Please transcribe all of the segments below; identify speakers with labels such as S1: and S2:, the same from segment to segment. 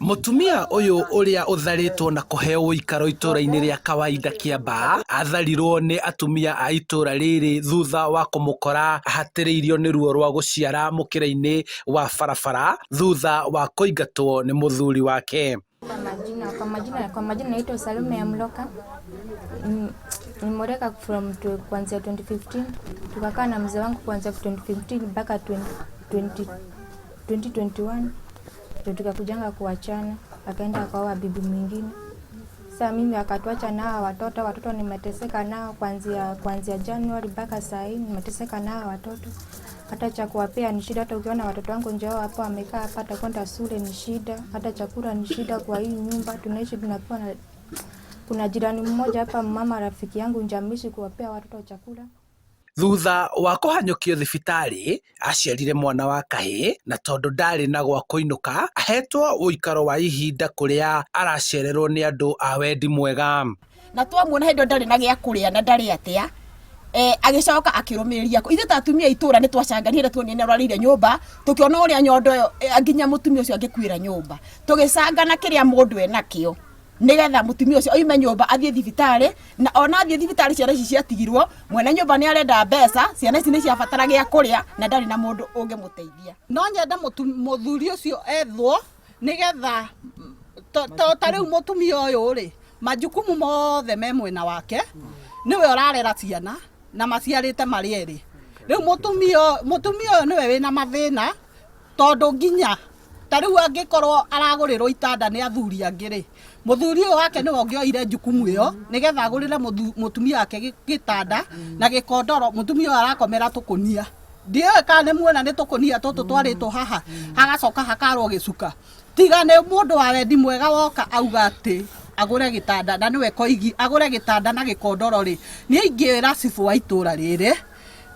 S1: Mũtumia ũyũ ũrĩa ũtharĩtwo na kũheo ũikaro itũra-inĩ rĩa kawaida Kiambaa atharirwo nĩ atumia a itũra rĩrĩ thutha wa kũmũkora ahatĩrĩirio nĩ ruo rwa gũciara mũkĩra-inĩ wa barabara thutha wa kũingatwo nĩ mũthuri wake.
S2: Kwa majina naitwa Salome ya Mloka. Nimoreka kuanzia 2015. Tukakaa na mzee wangu kuanzia 2015 mpaka 2021. Ndio tukakujanga kuachana, akaenda akaoa bibi mwingine. Sasa mimi akatuacha nao watoto nimeteseka nao kuanzia Januari mpaka saa hii nimeteseka nao watoto. Hata cha kuwapea ni shida, hata ukiona watoto wangu njoo hapo wamekaa hapa kwenda shule ni shida, hata chakula ni shida kwa hii nyumba tunaishi tunakuwa na kuna jirani mmoja hapa mama rafiki yangu njamishi kuwapea watoto chakula.
S1: Thutha wa kũhanyũkio thibitarĩ aciarire mwana wa kahĩĩ na tondũ ndarĩ na gwa kũinũka ahetwo ũikaro wa ihinda kũrĩa aracererwo nĩ andũ a wendi mwega.
S3: Na twamuona hĩndĩ ndarĩ na gĩa kũrĩa na ndarĩ atĩa agĩcoka akĩrũmĩrĩria ithuĩ ta atumia itũra nĩ twacanganire tuonire rwarĩire nyũmba tukiona ũrĩa nyondo nginya mũtumia ũcio angĩkuĩra nyũmba tũgĩcangana kĩrĩa mũndũ enakĩo nigetha mũtumia ũcio oime nyũmba athiĩ thibitarĩ na ona athiĩ thibitarĩ ciana ici ciatigirwo mwene nyũmba nĩ arenda mbeca ciana ici nĩ ciabatara gĩa kũrĩa na ndarĩ na mũndũ ũngĩmũteithia. No nyenda mũthuri ũcio ethwo nigetha ta rĩu mũtumia ũyũ rĩ majukumu mothe me mwena wake niwe ũrarera ciana na maciarĩte marĩ erĩ. Rĩu mũtumia ũyũ niwe wĩna mathĩna tondũ nginya ta rĩu angĩkorwo aragũrĩrwo itanda nĩ athuri angĩ rĩ mũthuri ũyũ wake nĩwe ũngĩoire jukumu ĩyo nĩgetha agũrĩre mũtumia wake gĩtanda na gĩkondoro mũtumia ũyũ arakomera tũkũnia. Ndiũĩ kana nĩ muona nĩ tũkũnia tũtũ twarĩtwo haha hagacoka hakarwo gĩcuka. Tiga nĩ mũndũ wa wendi mwega woka auga atĩ agũre gĩtanda na nĩwe koigi agũre gĩtanda na gĩkondoro rĩ nĩ ingĩra cibu wa itũra rĩrĩ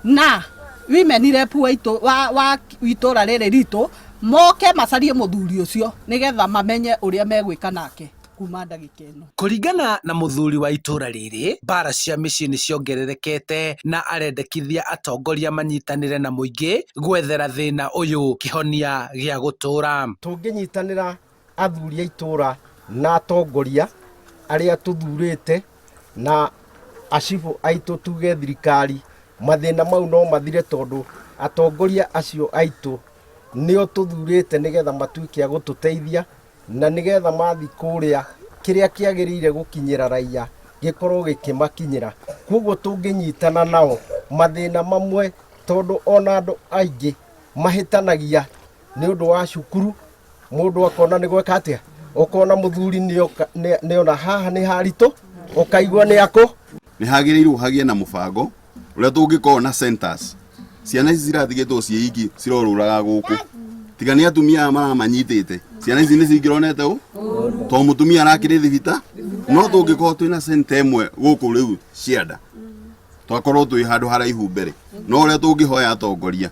S3: na women rep wa itũra rĩrĩ ritũ moke macarie mũthuri ũcio nigetha mamenye ũrĩa megwĩka nake kuma ndagĩka ĩno.
S1: Kũringana na mũthuri wa itũra rĩrĩ mbara cia mĩciĩ nĩ ciongererekete na arendekithia atongoria manyitanĩre na mũingĩ gwethera thĩna ũyũ kĩhonia gĩa gũtũra.
S4: Tũngĩnyitanĩra athuri a itũra na atongoria arĩa tũthurĩte na acibũ aitũ tuge thirikari mathĩna mau no mathire tondũ atongoria acio aitũ nĩo tũthurĩte nĩgetha matuĩke a gũtũteithia na nĩgetha mathi kũrĩa kĩrĩa kĩagĩrĩire gũkinyĩra raia gĩkorwo gĩkĩmakinyĩra. Koguo tũngĩnyitana nao mathĩna mamwe tondũ ona andũ aingĩ mahĩtanagia nĩ ũndũ wa cukuru mũndũ akona nĩ gweka atĩa ũkona mũthuri nĩona haha nĩ haritũ ũkaigua nĩ akũ.
S5: Nĩ hagĩrĩirwo hagĩe na mũbango ũrĩa tũngĩkorwo na centers ciana ici cirathigĩtwo ciĩ iki cirorũraga gũkũ tiga nĩ atumia maramanyitĩte ciana ici nĩ cingĩronete ũũ tondũ mũtumia arakĩrĩ thibita no tũngĩkorwo twĩna center ĩmwe gũkũ rĩu cianda twakorwo twĩ handũ haraihu mbere no ũrĩa tũngĩhoya atongoria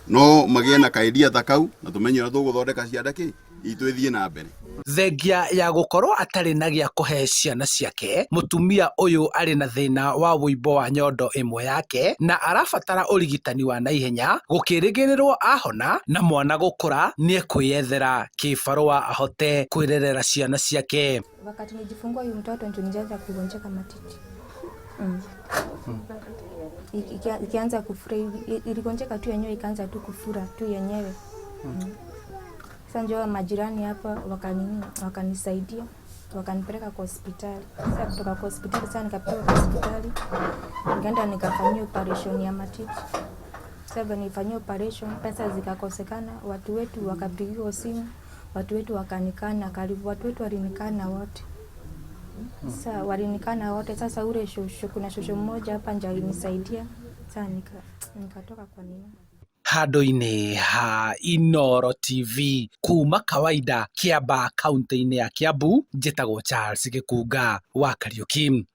S5: no magĩe na kaidea ta kau na tũmenye ũrĩa tũgũthondeka cianda kĩ itwĩthiĩ na mbere.
S1: Thengia ya gũkorwo atarĩ na gĩa kũhe ciana ciake mũtumia ũyũ arĩ na thĩna wa wũimbo wa nyondo ĩmwe yake na arabatara ũrigitani wa naihenya gũkĩrĩgĩrĩrwo ahona na mwana gũkũra nĩ ekwĩyethera kĩbarũa ahote kwĩrerera ciana ciake.
S2: Wakati nijifungua huyu mtoto ndio nilianza kugonjeka matiti. Ikianza kufura iligonjeka tu yenyewe ikaanza tu kufura tu yenyewe. Sasa ndio majirani hapa wakanisaidia wakanipeleka kwa hospitali. Sasa kutoka kwa hospitali sasa nikapelekwa kwa hospitali. Nikaenda nikafanyia operation ya matiti. Sasa nilifanyia operation pesa zikakosekana watu wetu wakapigiwa simu watu wetu wakanikana karibu watu wetu walinikana wote. Sasa walinikana wote sasa ule shosho kuna shosho mmoja hapa ndio alinisaidia. Sasa nikatoka kwa nini
S1: handũ-inĩ ha Inooro TV kuma kawaida Kiambaa kaunti-inĩ ya Kiambu njĩtagwo Charles Gĩkunga wa Kariũki.